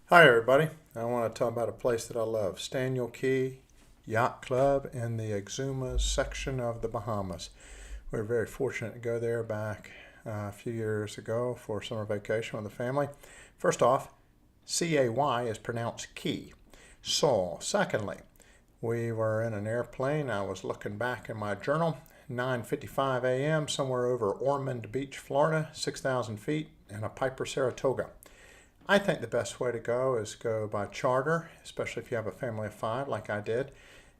Hi everybody. I want to talk about a place that I love, Staniel Yacht Club in the Exumas section of the Bahamas. We were very fortunate to go there back a few years ago for summer vacation with the family. First off, C-A-Y is pronounced key. So, secondly, we were in an airplane. I was looking back in my journal, 9:55 a.m. somewhere over Ormond Beach, Florida, 6,000 feet, in a Piper Saratoga. I think the best way to go is go by charter, especially if you have a family of 5 like I did. It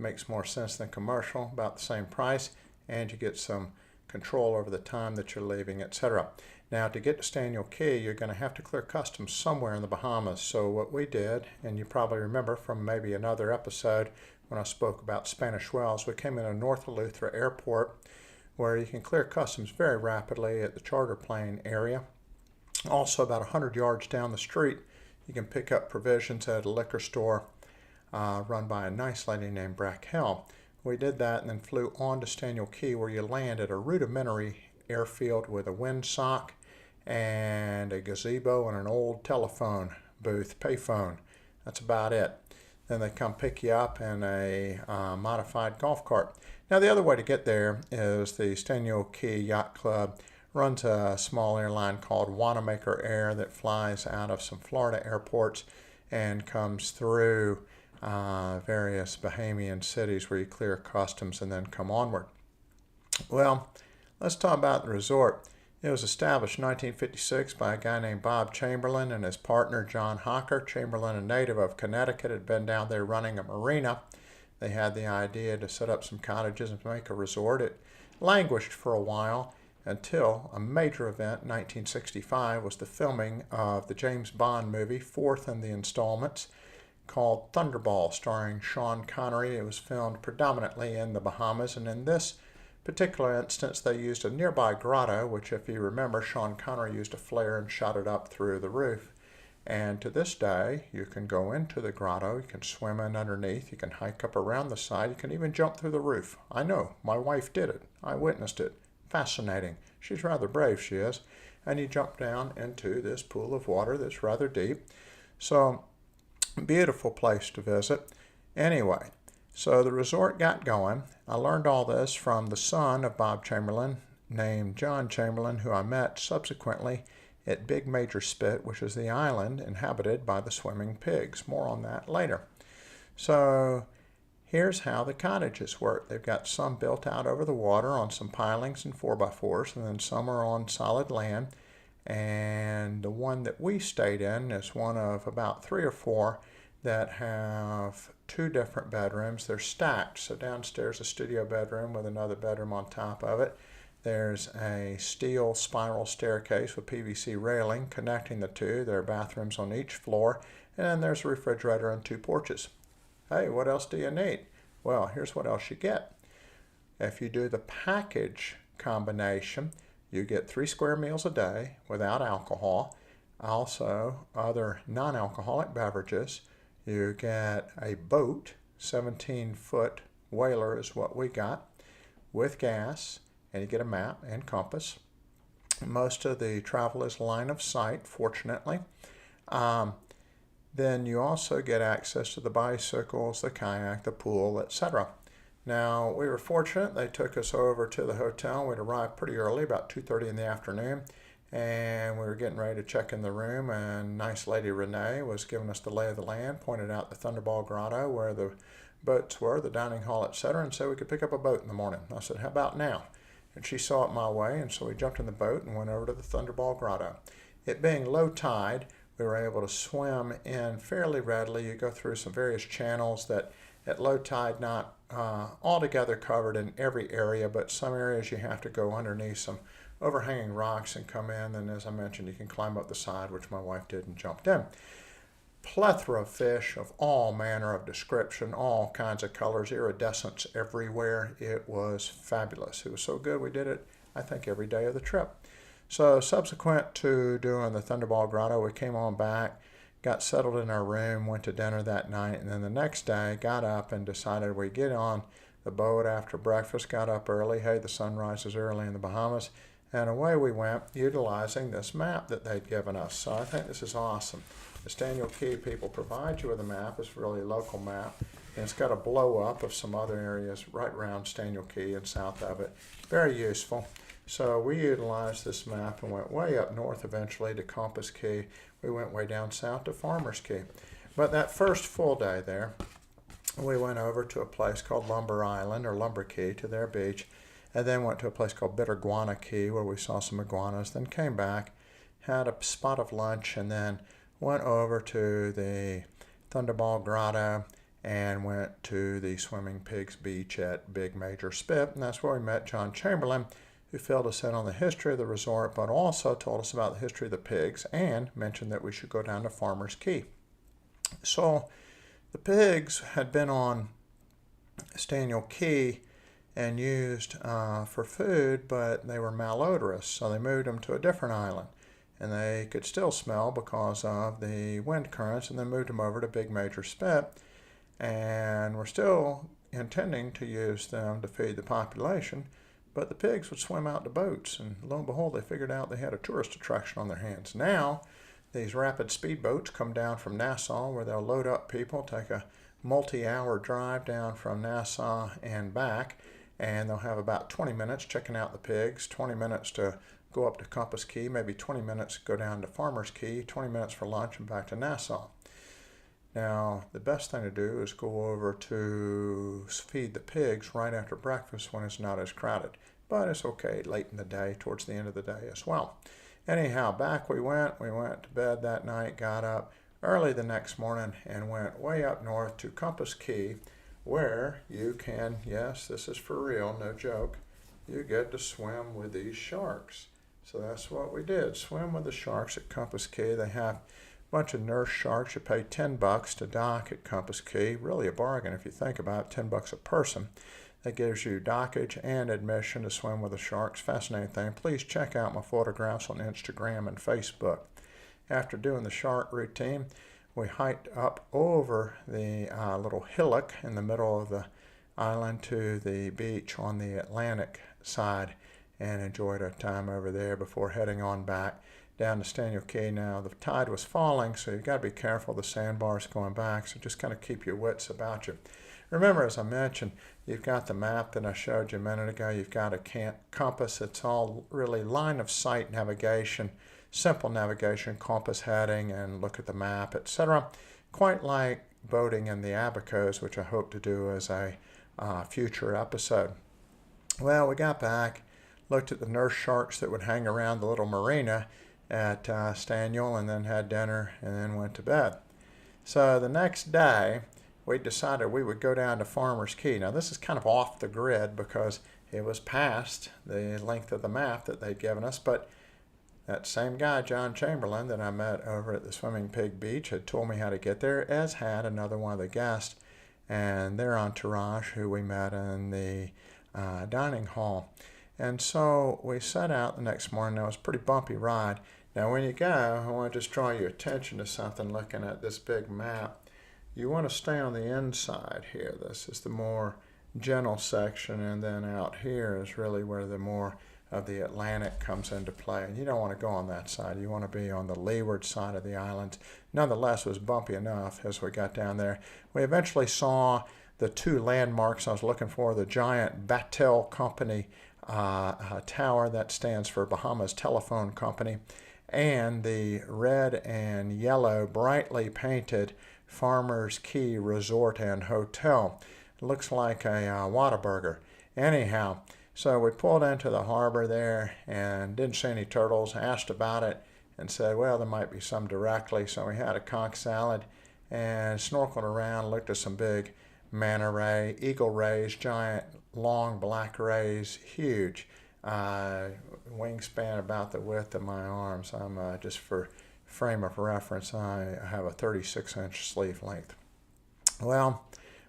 makes more sense than commercial, about the same price, and you get some control over the time that you're leaving, etc. Now, to get to Staniel Key, you're going to have to clear customs somewhere in the Bahamas. So what we did, and you probably remember from maybe another episode when I spoke about Spanish Wells, we came into North Eleuthera Airport where you can clear customs very rapidly at the charter plane area. Also, about 100 yards down the street, you can pick up provisions at a liquor store run by a nice lady named Brackell. We did that and then flew on to Staniel Key, where you land at a rudimentary airfield with a windsock and a gazebo and an old telephone booth, payphone. That's about it. Then they come pick you up in a modified golf cart. Now, the other way to get there is the Staniel Key Yacht Club runs a small airline called Wanamaker Air that flies out of some Florida airports and comes through various Bahamian cities where you clear customs and then come onward. Well, let's talk about the resort. It was established in 1956 by a guy named Bob Chamberlain and his partner John Hocker. Chamberlain, a native of Connecticut, had been down there running a marina. They had the idea to set up some cottages and make a resort. It languished for a while, until a major event in 1965 was the filming of the James Bond movie, 4th in the installments, called Thunderball, starring Sean Connery. It was filmed predominantly in the Bahamas, and in this particular instance, they used a nearby grotto, which, if you remember, Sean Connery used a flare and shot it up through the roof. And to this day, you can go into the grotto, you can swim in underneath, you can hike up around the side, you can even jump through the roof. I know, my wife did it. I witnessed it. Fascinating. She's rather brave, she is. And you jump down into this pool of water that's rather deep. So, beautiful place to visit. Anyway, so the resort got going. I learned all this from the son of Bob Chamberlain, named John Chamberlain, who I met subsequently at Big Major Spit, which is the island inhabited by the swimming pigs. More on that later. So, here's how the cottages work. They've got some built out over the water on some pilings and 4x4s, and then some are on solid land. And the one that we stayed in is one of about 3 or 4 that have 2 different bedrooms. They're stacked, so downstairs a studio bedroom with another bedroom on top of it. There's a steel spiral staircase with PVC railing connecting the 2. There are bathrooms on each floor, and then there's a refrigerator and 2 porches. Hey, what else do you need? Well, here's what else you get. If you do the package combination, you get 3 square meals a day without alcohol. Also, other non-alcoholic beverages. You get a boat, 17-foot whaler is what we got, with gas, and you get a map and compass. Most of the travel is line of sight, fortunately. Then you also get access to the bicycles, the kayak, the pool, etc. Now, we were fortunate. They took us over to the hotel. We'd arrived pretty early, about 2:30 in the afternoon, and we were getting ready to check in the room, and nice lady Renee was giving us the lay of the land, pointed out the Thunderball Grotto where the boats were, the dining hall, etc., and said we could pick up a boat in the morning. I said, how about now? And she saw it my way, and so we jumped in the boat and went over to the Thunderball Grotto. It being low tide, we were able to swim in fairly readily. You go through some various channels that at low tide not altogether covered in every area, but some areas you have to go underneath some overhanging rocks and come in. And as I mentioned, you can climb up the side, which my wife did and jumped in. Plethora of fish of all manner of description, all kinds of colors, iridescence everywhere. It was fabulous. It was so good we did it, I think, every day of the trip. So subsequent to doing the Thunderball Grotto, we came on back, got settled in our room, went to dinner that night, and then the next day got up and decided we'd get on the boat after breakfast, got up early. Hey, the sun rises early in the Bahamas. And away we went, utilizing this map that they'd given us. So I think this is awesome. The Staniel Key people provide you with a map. It's really a local map. And it's got a blow up of some other areas right around Staniel Key and south of it. Very useful. So we utilized this map and went way up north eventually to Compass Key. We went way down south to Farmers Key. But that first full day there, we went over to a place called Lumber Island or Lumber Key to their beach, and then went to a place called Bitter Guana Key where we saw some iguanas, then came back, had a spot of lunch, and then went over to the Thunderball Grotto and went to the Swimming Pigs Beach at Big Major Spit, and that's where we met John Chamberlain, who filled us in on the history of the resort, but also told us about the history of the pigs and mentioned that we should go down to Farmers Key. So the pigs had been on Staniel Key and used for food, but they were malodorous, so they moved them to a different island. And they could still smell because of the wind currents, and then moved them over to Big Major Spit. And we're still intending to use them to feed the population, but the pigs would swim out to boats, and lo and behold, they figured out they had a tourist attraction on their hands. Now, these rapid speedboats come down from Nassau, where they'll load up people, take a multi-hour drive down from Nassau and back, and they'll have about 20 minutes checking out the pigs, 20 minutes to go up to Compass Key, maybe 20 minutes go down to Farmers Key, 20 minutes for lunch, and back to Nassau. Now, the best thing to do is go over to feed the pigs right after breakfast when it's not as crowded. But it's okay late in the day, towards the end of the day as well. Anyhow, back we went. We went to bed that night, got up early the next morning, and went way up north to Compass Key, where you can, yes, this is for real, no joke, you get to swim with these sharks. So that's what we did, swim with the sharks at Compass Key. They have a bunch of nurse sharks. You pay $10 to dock at Compass Key. Really a bargain if you think about it, $10 a person. That gives you dockage and admission to swim with the sharks. Fascinating thing. Please check out my photographs on Instagram and Facebook. After doing the shark routine, we hiked up over the little hillock in the middle of the island to the beach on the Atlantic side and enjoyed our time over there before heading on back down to Staniel Key. Now, the tide was falling, so you've got to be careful. The sandbars going back, so just kind of keep your wits about you. Remember, as I mentioned, you've got the map that I showed you a minute ago. You've got a compass. It's all really line of sight navigation, simple navigation, compass heading, and look at the map, etc. Quite like boating in the Abacos, which I hope to do as a future episode. Well, we got back, looked at the nurse sharks that would hang around the little marina at Staniel, and then had dinner, and then went to bed. So the next day, we decided we would go down to Farmers Key. Now, this is kind of off the grid because it was past the length of the map that they'd given us, but that same guy, John Chamberlain, that I met over at the Swimming Pig Beach, had told me how to get there, as had another one of the guests and their entourage who we met in the dining hall. And so we set out the next morning. It was a pretty bumpy ride. Now, when you go, I want to just draw your attention to something looking at this big map. You want to stay on the inside here. This is the more gentle section, and then out here is really where the more of the Atlantic comes into play. And you don't want to go on that side. You want to be on the leeward side of the island. Nonetheless, it was bumpy enough as we got down there. We eventually saw the two landmarks I was looking for, the giant Battelle Company tower that stands for Bahamas Telephone Company, and the red and yellow brightly painted Farmers Key Resort and Hotel. It looks like a Whataburger. Anyhow, so we pulled into the harbor there and didn't see any turtles, asked about it, and said, well, there might be some directly. So we had a conch salad and snorkeled around, looked at some big manta ray, eagle rays, giant long black rays, huge, wingspan about the width of my arms. I'm just for frame of reference, I have a 36-inch sleeve length. Well,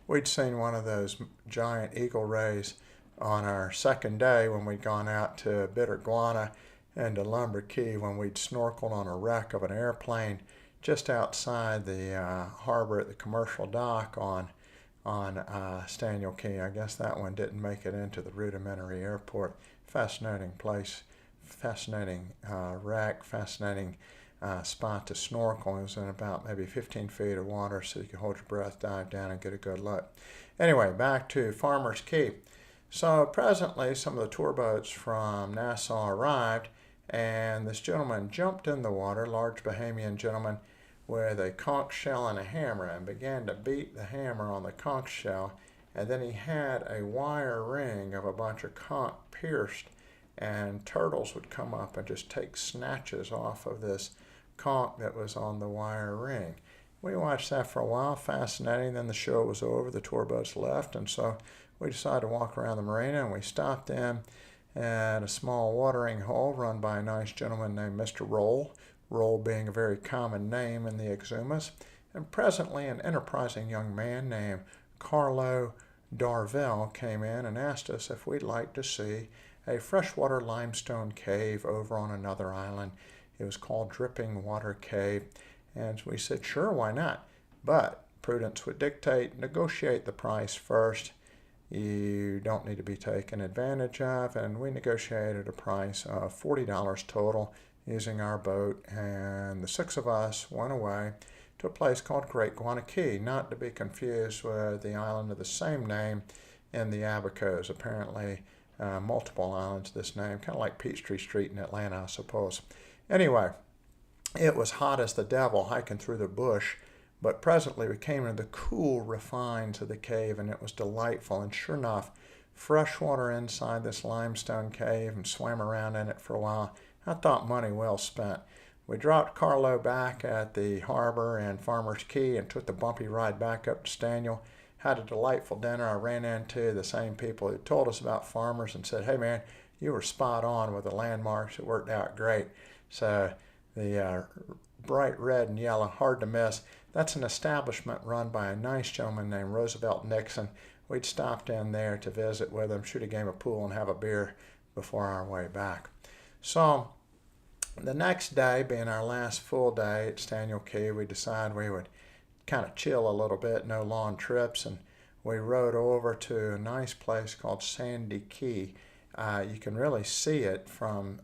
we'd seen one of those giant eagle rays on our second day when we'd gone out to Bitter Guana and to Lumber Key when we'd snorkeled on a wreck of an airplane just outside the harbor at the commercial dock on Staniel Key. I guess that one didn't make it into the rudimentary airport. Fascinating place, fascinating wreck, fascinating spot to snorkel. It was in about maybe 15 feet of water, so you could hold your breath, dive down, and get a good look. Anyway, back to Farmers Key. So presently, some of the tour boats from Nassau arrived, and this gentleman jumped in the water, large Bahamian gentleman, with a conch shell and a hammer, and began to beat the hammer on the conch shell. And then he had a wire ring of a bunch of conch pierced, and turtles would come up and just take snatches off of this conch that was on the wire ring. We watched that for a while, fascinating. Then the show was over, the tour boats left, and so we decided to walk around the marina, and we stopped in at a small watering hole run by a nice gentleman named Mr. Roll, Roll being a very common name in the Exumas. And presently an enterprising young man named Carlo Darvell came in and asked us if we'd like to see a freshwater limestone cave over on another island. It was called Dripping Water Cave. And we said, sure, why not? But prudence would dictate, negotiate the price first. You don't need to be taken advantage of. And we negotiated a price of $40 total using our boat. And the 6 of us went away to a place called Great Guanakee, not to be confused with the island of the same name in the Abacos. Apparently, multiple islands of this name, kind of like Peachtree Street in Atlanta, I suppose. Anyway, it was hot as the devil hiking through the bush, but presently we came into the cool refines of the cave, and it was delightful. And sure enough, fresh water inside this limestone cave, and swam around in it for a while. I thought money well spent. We dropped Carlo back at the harbor and Farmers Key and took the bumpy ride back up to Staniel. Had a delightful dinner. I ran into the same people who told us about farmers and said, hey man, you were spot on with the landmarks. It worked out great. So the bright red and yellow, hard to miss. That's an establishment run by a nice gentleman named Roosevelt Nixon. We'd stopped in there to visit with him, shoot a game of pool, and have a beer before our way back. So the next day, being our last full day at Staniel Key, we decided we would kind of chill a little bit, no long trips, and we rode over to a nice place called Sandy Key. You can really see it from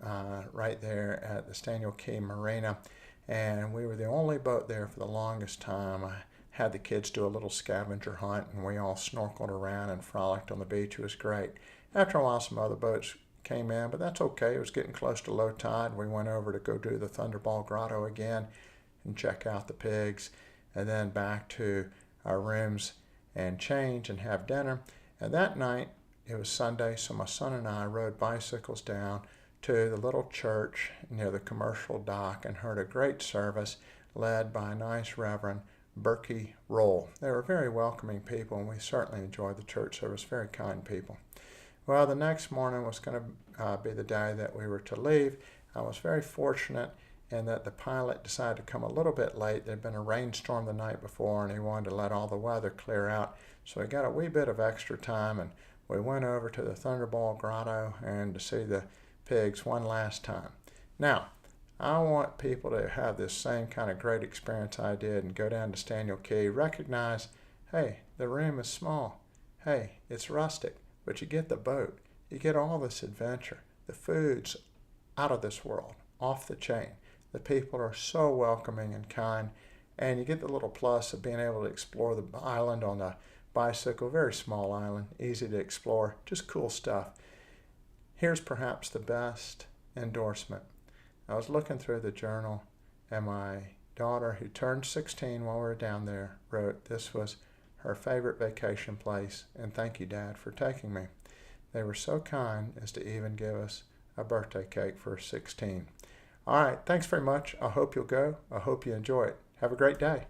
right there at the Staniel Key Marina, and we were the only boat there for the longest time. I had the kids do a little scavenger hunt, and we all snorkeled around and frolicked on the beach. It was great. After a while, some other boats came in, but that's okay. It was getting close to low tide. We went over to go do the Thunderball Grotto again and check out the pigs, and then back to our rooms and change and have dinner. And that night, it was Sunday, so my son and I rode bicycles down to the little church near the commercial dock and heard a great service led by a nice Reverend Berkey Roll. They were very welcoming people, and we certainly enjoyed the church service, very kind people. Well, the next morning was going to be the day that we were to leave. I was very fortunate in that the pilot decided to come a little bit late. There had been a rainstorm the night before, and he wanted to let all the weather clear out. So we got a wee bit of extra time, and we went over to the Thunderball Grotto and to see the pigs one last time. Now, I want people to have this same kind of great experience I did and go down to Staniel Key, recognize, hey, the room is small. Hey, it's rustic. But you get the boat, you get all this adventure. The food's out of this world, off the chain. The people are so welcoming and kind, and you get the little plus of being able to explore the island on a bicycle, very small island, easy to explore, just cool stuff. Here's perhaps the best endorsement. I was looking through the journal, and my daughter, who turned 16 while we were down there, wrote this was her favorite vacation place, and thank you, Dad, for taking me. They were so kind as to even give us a birthday cake for 16. All right, thanks very much. I hope you'll go. I hope you enjoy it. Have a great day.